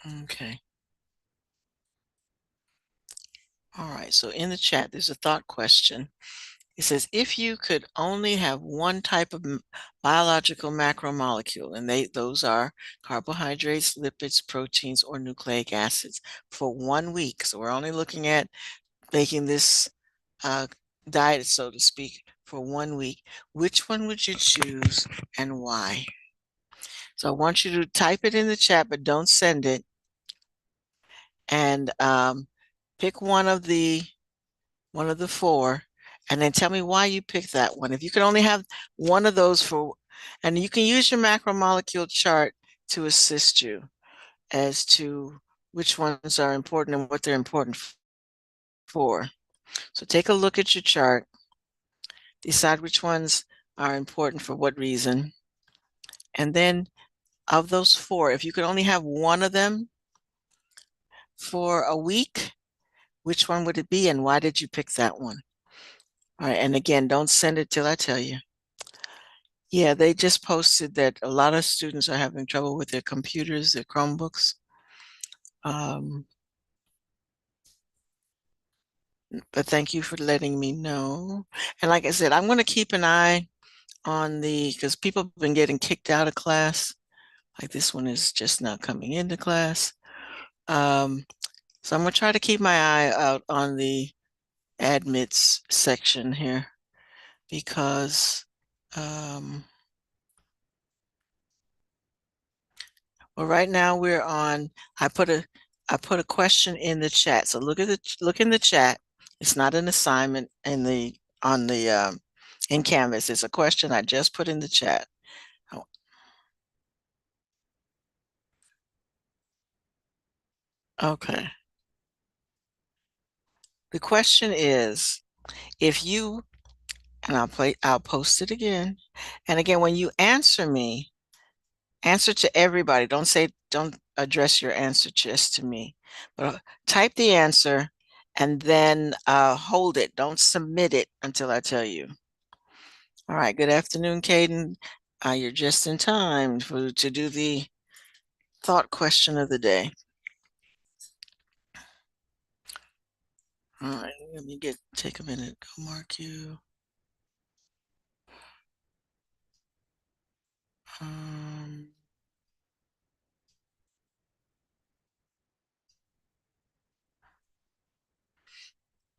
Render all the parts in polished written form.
Okay. All right. So in the chat, there's a thought question. It says, if you could only have one type of biological macromolecule, and those are carbohydrates, lipids, proteins, or nucleic acids for 1 week. So we're only looking at making this uh, diet, so to speak, for 1 week. Which one would you choose and why? So I want you to type it in the chat, but don't send it. And pick one of the four, and then tell me why you picked that one. If you could only have one of those and you can use your macromolecule chart to assist you as to which ones are important and what they're important for. So take a look at your chart, decide which ones are important for what reason, and then of those four, if you could only have one of them for a week, which one would it be and why did you pick that one? All right, and again, don't send it till I tell you. Yeah, they just posted that a lot of students are having trouble with their computers, their Chromebooks. Um, but thank you for letting me know. And like I said, I'm going to keep an eye on because people have been getting kicked out of class. Like this one is just not coming into class. Um, so I'm going to try to keep my eye out on the admits section here because well, right now we're on. I put a question in the chat. So look in the chat. It's not an assignment in Canvas. It's a question I just put in the chat. Oh, okay. The question is, if you and I'll post it again. And again, when you answer me, answer to everybody. Don't address your answer just to me, but type the answer and then hold it. Don't submit it until I tell you. All right. Good afternoon, Caden. You're just in time to do the thought question of the day. All right. Let me take a minute. Go mark you. Um,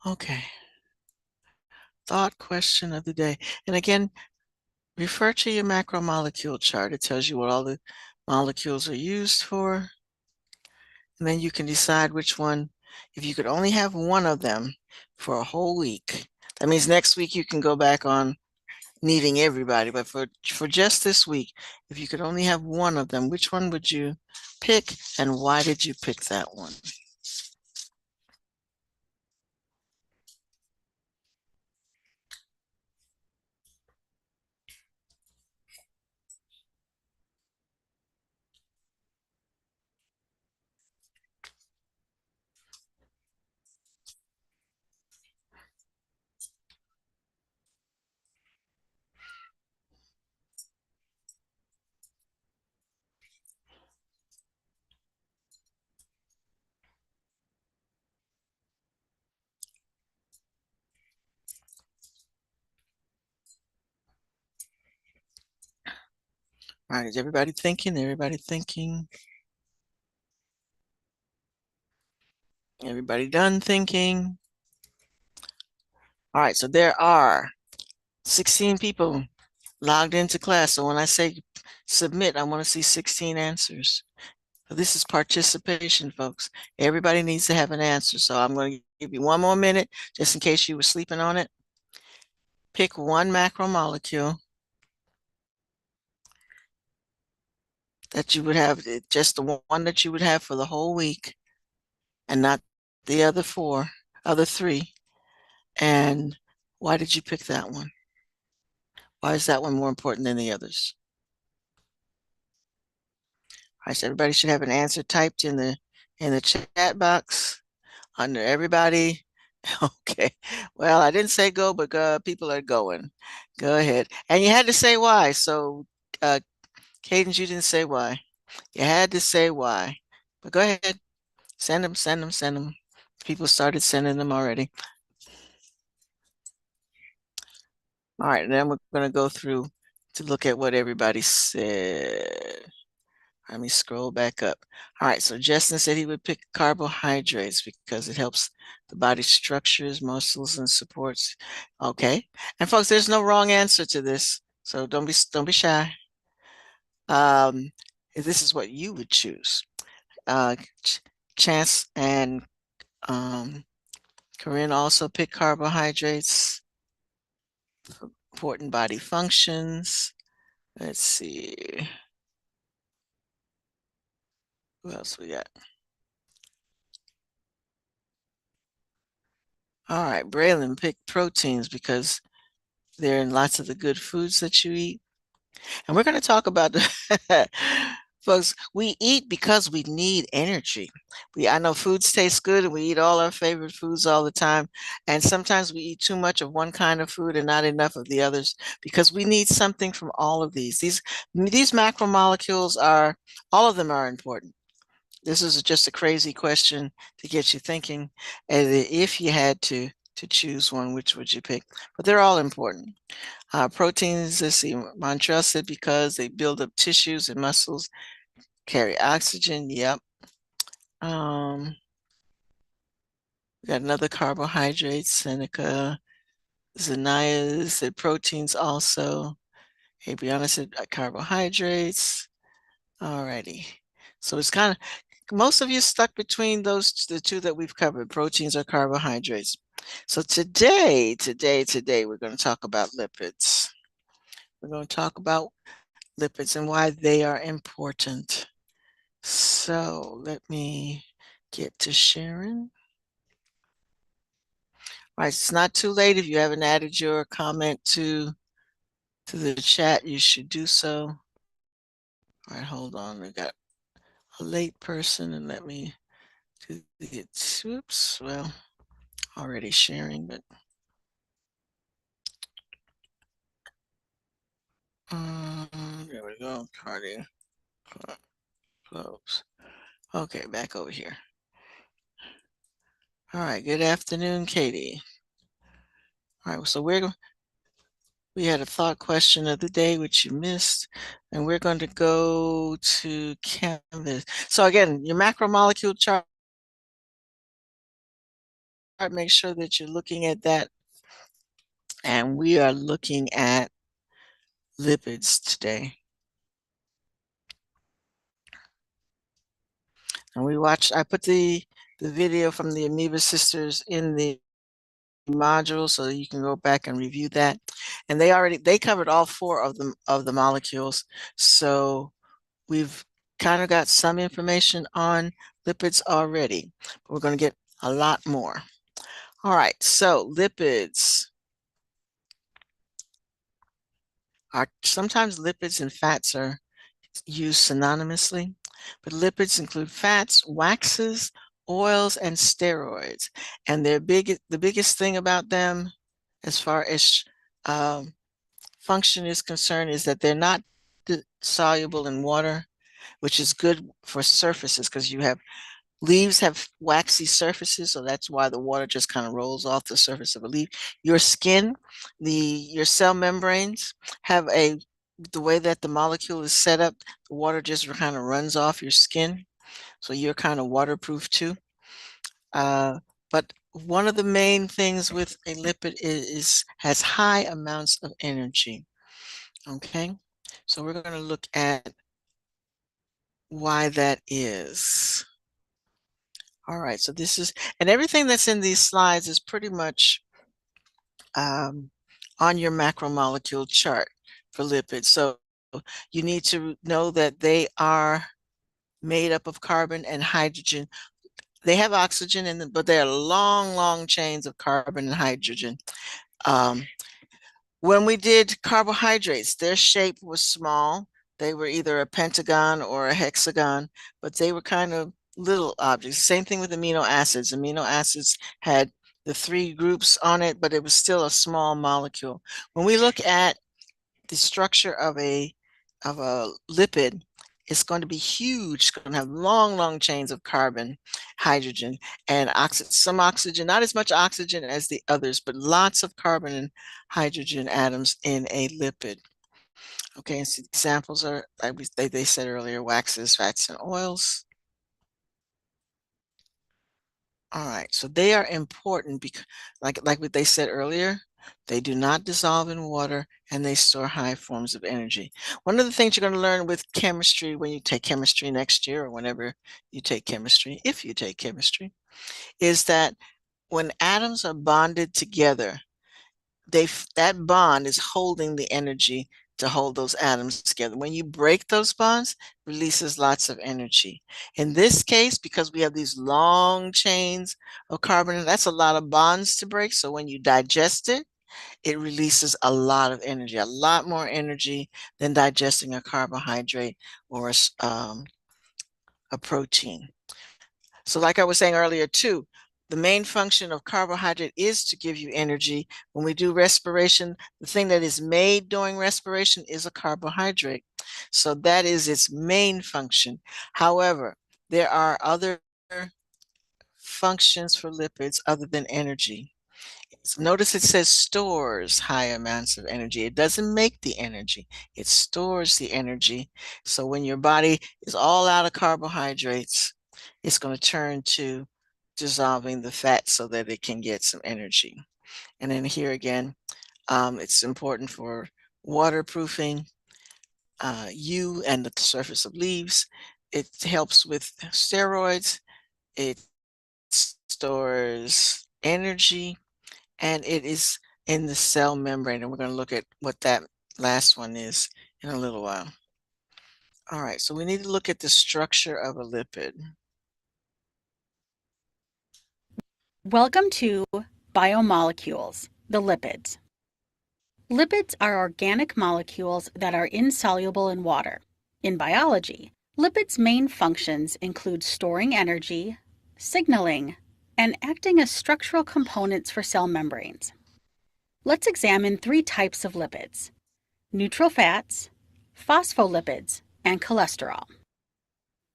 okay. Thought question of the day. And again, refer to your macromolecule chart. It tells you what all the molecules are used for. And then you can decide which one, if you could only have one of them for a whole week. That means next week you can go back on needing everybody. But for just this week, if you could only have one of them, which one would you pick and why did you pick that one? All right, is everybody thinking? Everybody thinking? Everybody done thinking? All right, so there are 16 people logged into class. So when I say submit, I want to see 16 answers. So this is participation, folks. Everybody needs to have an answer. So I'm going to give you one more minute just in case you were sleeping on it. Pick one macromolecule that you would have, just the one that you would have for the whole week and not the other three. And why did you pick that one? Why is that one more important than the others? All right, so everybody should have an answer typed in the chat box under everybody. Okay. Well, I didn't say go, but people are going. Go ahead. And you had to say why. So, Cadence, you didn't say why. You had to say why. But go ahead, send them, send them, send them. People started sending them already. All right, and then we're going to go through to look at what everybody said. Let me scroll back up. All right, so Justin said he would pick carbohydrates because it helps the body structures, muscles, and supports. Okay, and folks, there's no wrong answer to this, so don't be shy. Um, this is what you would choose. Chance and Corinne also picked carbohydrates, important body functions. Let's see. Who else we got? All right, Braylon picked proteins because they're in lots of the good foods that you eat. And we're going to talk about the folks, we eat because we need energy. I know foods taste good and we eat all our favorite foods all the time. And sometimes we eat too much of one kind of food and not enough of the others because we need something from all of these. These macromolecules are, all of them are important. This is just a crazy question to get you thinking. And if you had to choose one, which would you pick? But they're all important. Proteins, let's see, Montreal said because they build up tissues and muscles, carry oxygen. Yep. We got another carbohydrate, Seneca. Zanaya said proteins also. Adriana said carbohydrates. Alrighty. So it's kind of, most of you stuck between the two that we've covered, proteins or carbohydrates. So today, we're going to talk about lipids. We're going to talk about lipids and why they are important. So let me get to sharing. All right, it's not too late. If you haven't added your comment to the chat, you should do so. All right, hold on. We got a late person, and let me do it. Oops, well, already sharing, but there we go. Party close. Okay, back over here. All right, good afternoon, Katie. All right, so we had a thought question of the day, which you missed, and we're going to go to Canvas. So again, your macromolecule chart, make sure that you're looking at that. And we are looking at lipids today. And I put the video from the Amoeba Sisters in the module so that you can go back and review that. And they covered all four of the molecules. So we've kind of got some information on lipids already. But we're going to get a lot more. All right, so lipids sometimes lipids and fats are used synonymously, but lipids include fats, waxes, oils, and steroids. And the biggest thing about them, as far as function is concerned, is that they're not soluble in water, which is good for surfaces because leaves have waxy surfaces, so that's why the water just kind of rolls off the surface of a leaf. Your skin, your cell membranes have the way that the molecule is set up, the water just kind of runs off your skin. So you're kind of waterproof too. But one of the main things with a lipid has high amounts of energy. Okay, so we're going to look at why that is. All right, so and everything that's in these slides is pretty much on your macromolecule chart for lipids. So you need to know that they are made up of carbon and hydrogen. They have oxygen in them, but they're long, long chains of carbon and hydrogen. When we did carbohydrates, their shape was small. They were either a pentagon or a hexagon, but they were kind of little objects. Same thing with amino acids. Amino acids had the three groups on it, but it was still a small molecule. When we look at the structure of a lipid, It's going to be huge. It's going to have long, long chains of carbon, hydrogen, and oxygen. Some oxygen, not as much oxygen as the others, but lots of carbon and hydrogen atoms in a lipid. Okay, and so examples are, like they said earlier, waxes, fats, and oils. All right, so they are important because, like what they said earlier, they do not dissolve in water and they store high forms of energy. One of the things you're going to learn with chemistry when you take chemistry next year or whenever you take chemistry, if you take chemistry, is that when atoms are bonded together, that bond is holding the energy to hold those atoms together. When you break those bonds, releases lots of energy. In this case, because we have these long chains of carbon, that's a lot of bonds to break. So when you digest it, it releases a lot of energy, a lot more energy than digesting a carbohydrate or a protein. So like I was saying earlier too, the main function of carbohydrate is to give you energy. When we do respiration, the thing that is made during respiration is a carbohydrate. So that is its main function. However, there are other functions for lipids other than energy. So notice it says stores high amounts of energy. It doesn't make the energy, it stores the energy. So when your body is all out of carbohydrates, it's going to turn to dissolving the fat so that it can get some energy. And then here again, it's important for waterproofing you and the surface of leaves. It helps with steroids. It stores energy, and it is in the cell membrane. And we're going to look at what that last one is in a little while. All right, so we need to look at the structure of a lipid. Welcome to biomolecules, the lipids. Lipids are organic molecules that are insoluble in water. In biology, lipids' main functions include storing energy, signaling, and acting as structural components for cell membranes. Let's examine 3 types of lipids: neutral fats, phospholipids, and cholesterol.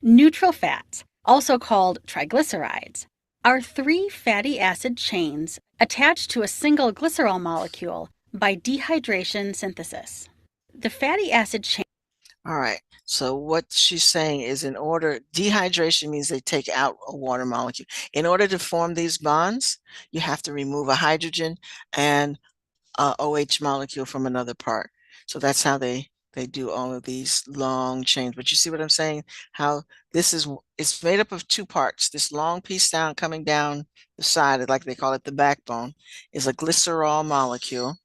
Neutral fats, also called triglycerides, are 3 fatty acid chains attached to a single glycerol molecule by dehydration synthesis. The fatty acid chain. All right, so what she's saying is dehydration means they take out a water molecule. In order to form these bonds, you have to remove a hydrogen and a OH molecule from another part. So that's how they do all of these long chains. But you see what I'm saying? How it's made up of 2 parts. This long piece coming down the side, like they call it the backbone, is a glycerol molecule.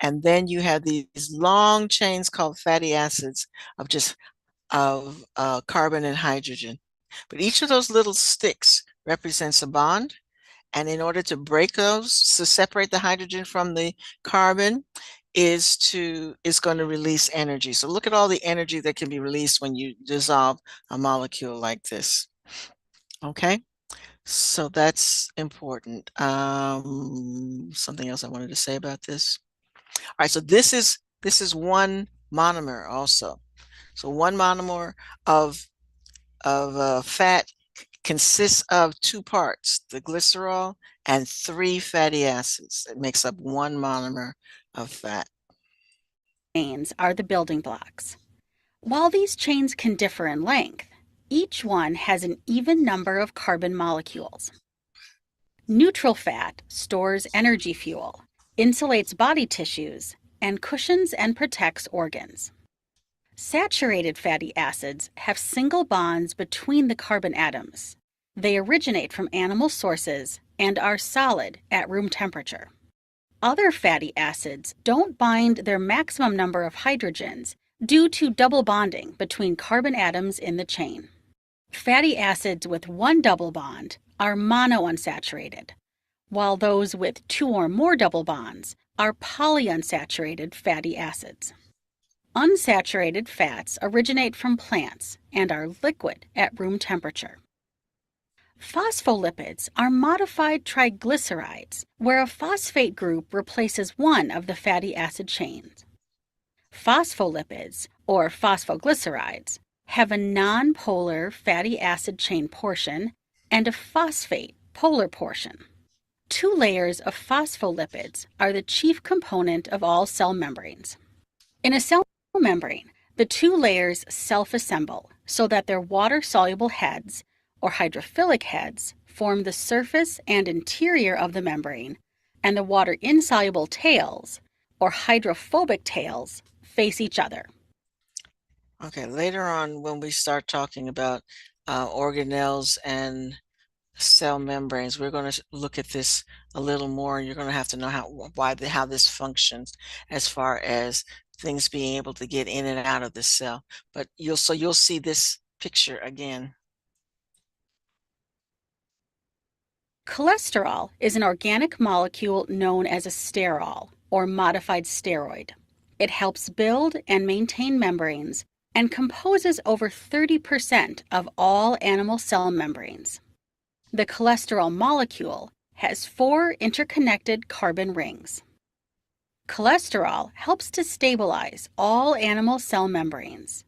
And then you have these long chains called fatty acids of carbon and hydrogen. But each of those little sticks represents a bond. And in order to break those, to separate the hydrogen from the carbon, is going to release energy. So look at all the energy that can be released when you dissolve a molecule like this. Okay, so that's important. Something else I wanted to say about this. All right, so this is one monomer also. So one monomer of fat consists of 2 parts, the glycerol and 3 fatty acids. It makes up one monomer of fat. Chains are the building blocks. While these chains can differ in length, each one has an even number of carbon molecules. Neutral fat stores energy fuel, insulates body tissues, and cushions and protects organs. Saturated fatty acids have single bonds between the carbon atoms. They originate from animal sources and are solid at room temperature. Other fatty acids don't bind their maximum number of hydrogens due to double bonding between carbon atoms in the chain. Fatty acids with one double bond are monounsaturated, while those with 2 or more double bonds are polyunsaturated fatty acids. Unsaturated fats originate from plants and are liquid at room temperature. Phospholipids are modified triglycerides, where a phosphate group replaces one of the fatty acid chains. Phospholipids, or phosphoglycerides, have a nonpolar fatty acid chain portion and a phosphate polar portion. 2 layers of phospholipids are the chief component of all cell membranes. In a cell membrane, the 2 layers self-assemble so that their water-soluble heads, or hydrophilic heads, form the surface and interior of the membrane, and the water-insoluble tails, or hydrophobic tails, face each other. Okay, later on when we start talking about organelles and cell membranes, we're going to look at this a little more, and you're going to have to know how this functions as far as things being able to get in and out of the cell. But you'll see this picture again. Cholesterol is an organic molecule known as a sterol, or modified steroid. It helps build and maintain membranes and composes over 30% of all animal cell membranes. The cholesterol molecule has 4 interconnected carbon rings. Cholesterol helps to stabilize all animal cell membranes.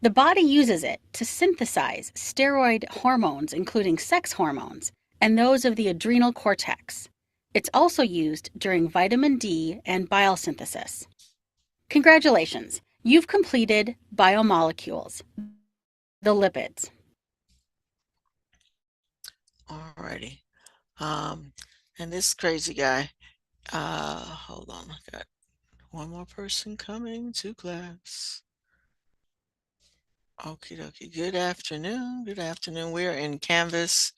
The body uses it to synthesize steroid hormones, including sex hormones, and those of the adrenal cortex. It's also used during vitamin D and bile synthesis. Congratulations, you've completed biomolecules, the lipids. Alrighty. And this crazy guy, hold on, I got one more person coming to class. Okie dokie. Good afternoon. Good afternoon. We're in Canvas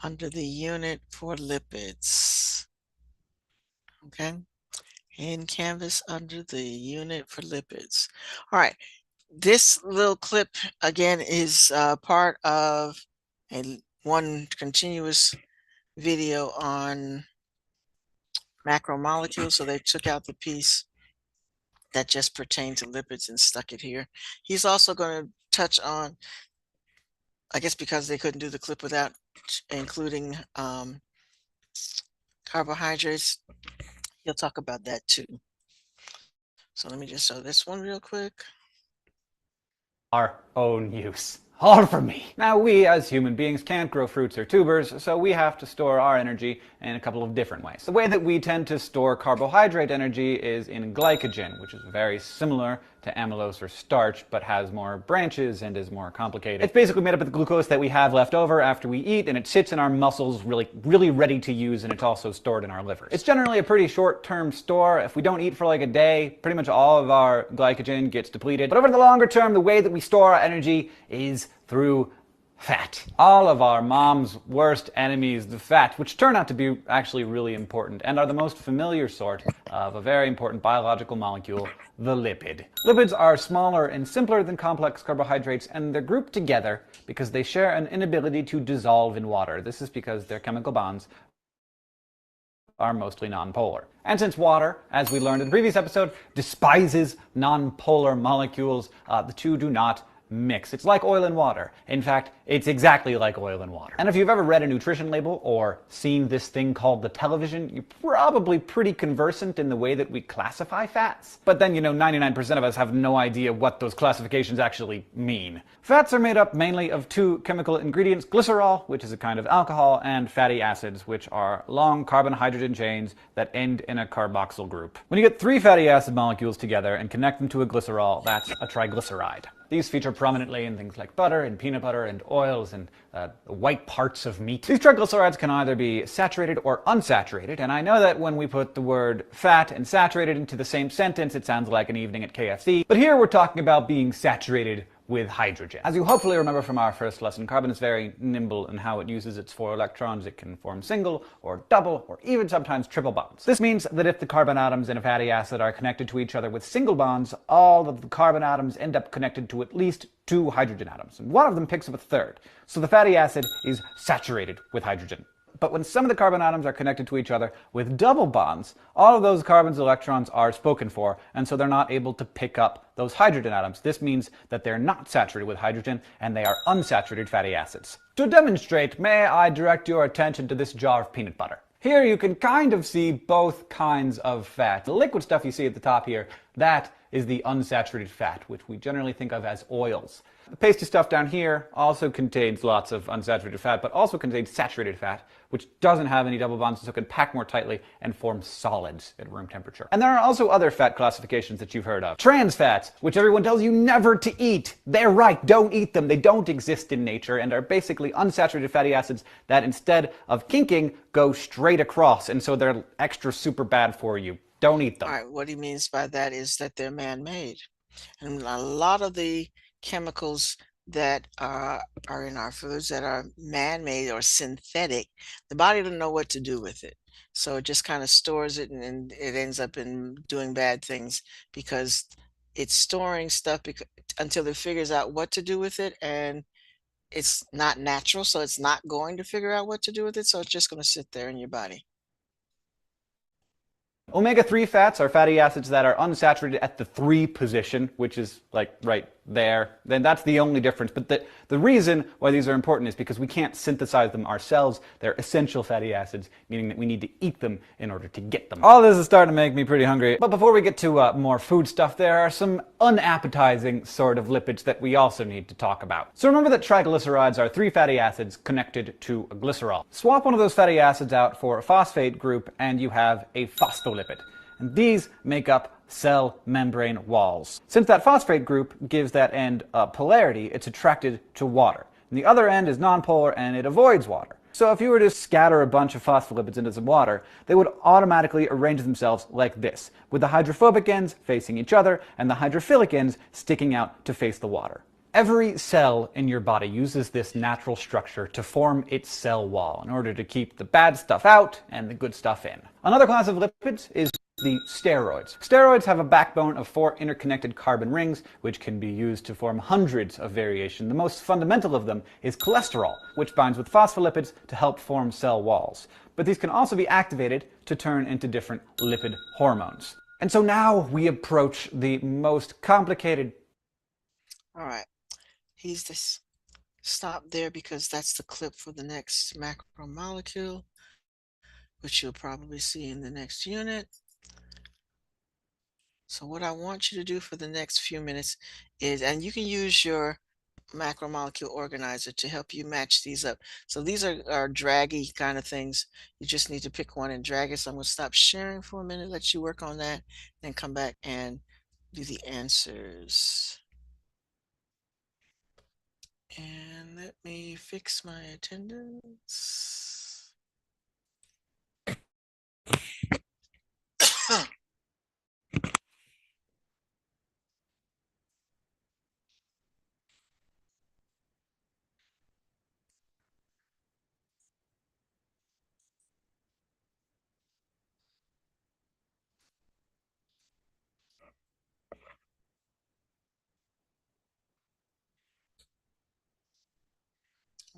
under the unit for lipids. Okay. In Canvas under the unit for lipids. All right. This little clip again is part of one continuous video on macromolecules. So they took out the piece that just pertained to lipids and stuck it here. He's also going to touch on, I guess because they couldn't do the clip without including carbohydrates, he'll talk about that too. So let me just show this one real quick. Our own use. All for me. Now, we as human beings can't grow fruits or tubers, so we have to store our energy in a couple of different ways. The way that we tend to store carbohydrate energy is in glycogen, which is very similar to amylose or starch, but has more branches and is more complicated. It's basically made up of the glucose that we have left over after we eat, and it sits in our muscles really ready to use, and it's also stored in our livers. It's generally a pretty short-term store. If we don't eat for like a day, pretty much all of our glycogen gets depleted. But over the longer term, the way that we store our energy is through fat. All of our mom's worst enemies, the fat, which turn out to be actually really important and are the most familiar sort of a very important biological molecule, the lipid. Lipids are smaller and simpler than complex carbohydrates, and they're grouped together because they share an inability to dissolve in water. This is because their chemical bonds are mostly nonpolar. And since water, as we learned in the previous episode, despises nonpolar molecules, the two do not mix. It's like oil and water. In fact, it's exactly like oil and water. And if you've ever read a nutrition label or seen this thing called the television, you're probably pretty conversant in the way that we classify fats. But then, 99% of us have no idea what those classifications actually mean. Fats are made up mainly of 2 chemical ingredients, glycerol, which is a kind of alcohol, and fatty acids, which are long carbon-hydrogen chains that end in a carboxyl group. When you get 3 fatty acid molecules together and connect them to a glycerol, that's a triglyceride. These feature prominently in things like butter and peanut butter and oils and the white parts of meat. These triglycerides can either be saturated or unsaturated, and I know that when we put the word fat and saturated into the same sentence, it sounds like an evening at KFC, but here we're talking about being saturated with hydrogen. As you hopefully remember from our first lesson, carbon is very nimble in how it uses its 4 electrons. It can form single or double or even sometimes triple bonds. This means that if the carbon atoms in a fatty acid are connected to each other with single bonds, all of the carbon atoms end up connected to at least 2 hydrogen atoms, and one of them picks up a third. So the fatty acid is saturated with hydrogen. But when some of the carbon atoms are connected to each other with double bonds, all of those carbon's electrons are spoken for, and so they're not able to pick up those hydrogen atoms. This means that they're not saturated with hydrogen, and they are unsaturated fatty acids. To demonstrate, may I direct your attention to this jar of peanut butter. Here you can kind of see both kinds of fat. The liquid stuff you see at the top here, that is the unsaturated fat, which we generally think of as oils. The pasty stuff down here also contains lots of unsaturated fat, but also contains saturated fat, which doesn't have any double bonds, so can pack more tightly and form solids at room temperature. And there are also other fat classifications that you've heard of. Trans fats, which everyone tells you never to eat. They're right, don't eat them. They don't exist in nature and are basically unsaturated fatty acids that instead of kinking, go straight across, and so they're extra super bad for you. Don't eat them. All right, what he means by that is that they're man-made. And a lot of the chemicals that are in our foods that are man-made or synthetic, the body doesn't know what to do with it. So it just kind of stores it and it ends up in doing bad things because it's storing stuff until it figures out what to do with it, and it's not natural, so it's not going to figure out what to do with it, so it's just going to sit there in your body. Omega-3 fats are fatty acids that are unsaturated at the 3 position, which is like right there. Then that's the only difference. But the reason why these are important is because we can't synthesize them ourselves. They're essential fatty acids, meaning that we need to eat them in order to get them. All this is starting to make me pretty hungry. But before we get to more food stuff, there are some unappetizing sort of lipids that we also need to talk about. So remember that triglycerides are 3 fatty acids connected to a glycerol. Swap one of those fatty acids out for a phosphate group and you have a phospholipid. And these make up cell membrane walls. Since that phosphate group gives that end a polarity, it's attracted to water. And the other end is nonpolar and it avoids water. So if you were to scatter a bunch of phospholipids into some water, they would automatically arrange themselves like this, with the hydrophobic ends facing each other and the hydrophilic ends sticking out to face the water. Every cell in your body uses this natural structure to form its cell wall in order to keep the bad stuff out and the good stuff in. Another class of lipids is the steroids. Steroids have a backbone of 4 interconnected carbon rings, which can be used to form hundreds of variations. The most fundamental of them is cholesterol, which binds with phospholipids to help form cell walls. But these can also be activated to turn into different lipid hormones. And so now we approach the most complicated. All right. He's this. Stop there because that's the clip for the next macromolecule, which you'll probably see in the next unit. So what I want you to do for the next few minutes is, and you can use your macromolecule organizer to help you match these up. So these are draggy kind of things. You just need to pick one and drag it. So I'm going to stop sharing for a minute, let you work on that, then come back and do the answers. And let me fix my attendance.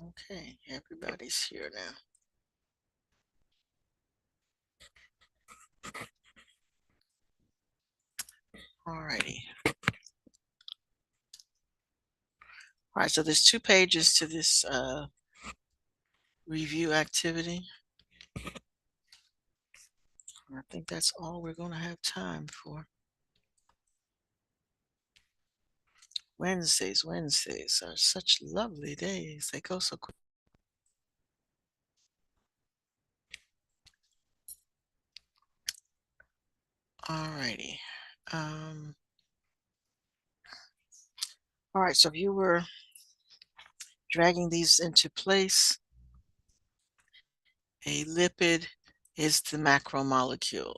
Okay, everybody's here now. Alrighty. All right, so there's 2 pages to this review activity. I think that's all we're going to have time for. Wednesdays are such lovely days. They go so quick. Alrighty. All right, so if you were dragging these into place, a lipid is the macromolecule.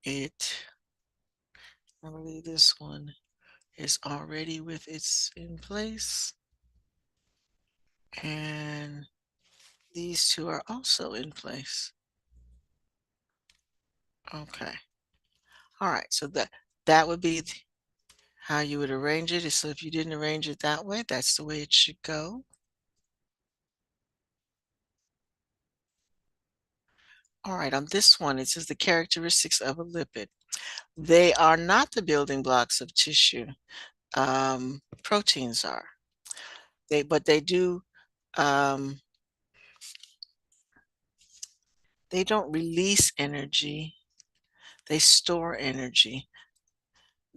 I believe this one is already with its in place. And these 2 are also in place. Okay. All right, so that would be how you would arrange it. So if you didn't arrange it that way, that's the way it should go. All right, on this one, it says the characteristics of a lipid. They are not the building blocks of tissue. Proteins are. But they do, they don't release energy. They store energy.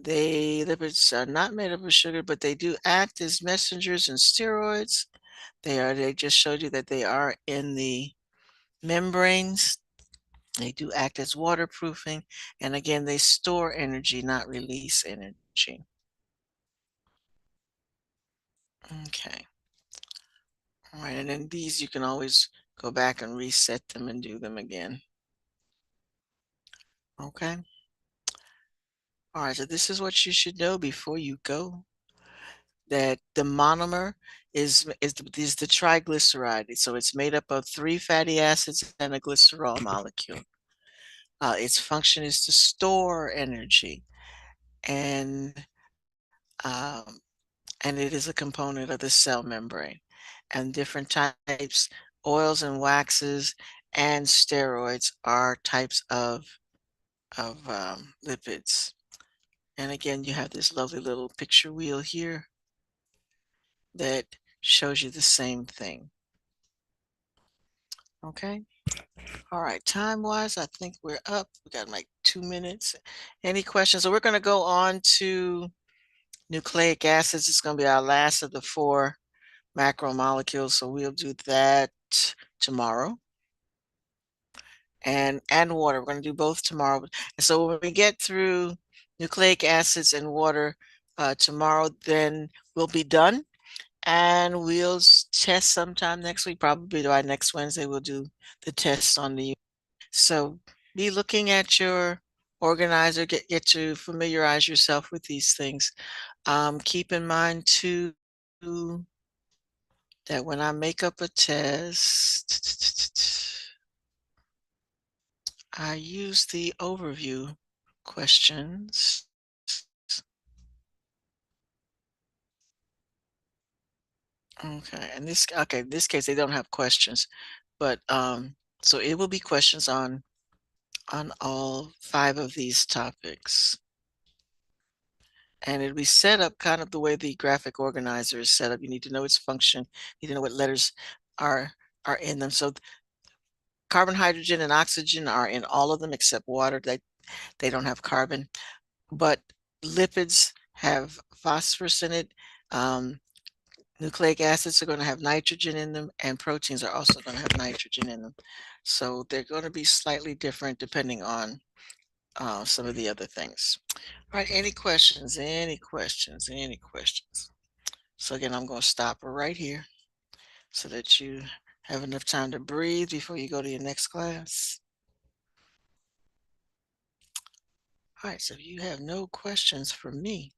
Lipids are not made up of sugar, but they do act as messengers and steroids. They just showed you that they are in the membranes. They do act as waterproofing. And again, they store energy, not release energy. Okay. All right, and then these you can always go back and reset them and do them again. Okay. All right, so this is what you should know before you go. That the monomer is the triglyceride. So it's made up of 3 fatty acids and a glycerol molecule. Its function is to store energy, and um, it is a component of the cell membrane. And different types, oils and waxes and steroids, are types of lipids. And again, you have this lovely little picture wheel here that shows you the same thing. Okay. All right. Time wise, I think we're up. We got like 2 minutes. Any questions? So we're going to go on to nucleic acids. It's going to be our last of the 4 macromolecules. So we'll do that tomorrow. And water. We're going to do both tomorrow. And so when we get through nucleic acids and water tomorrow, then we'll be done. And we'll test sometime next week, probably by next Wednesday, we'll do the test on the. So be looking at your organizer, get to familiarize yourself with these things. Keep in mind too that when I make up a test, I use the overview questions. Okay, and this case they don't have questions, but so it will be questions on all 5 of these topics. And it'll be set up kind of the way the graphic organizer is set up. You need to know its function. You need to know what letters are in them. So carbon, hydrogen, and oxygen are in all of them except water. They don't have carbon. But lipids have phosphorus in it. Nucleic acids are going to have nitrogen in them, and proteins are also going to have nitrogen in them. So they're going to be slightly different depending on some of the other things. All right, any questions? Any questions? Any questions? So again, I'm going to stop right here so that you have enough time to breathe before you go to your next class. All right, so if you have no questions for me,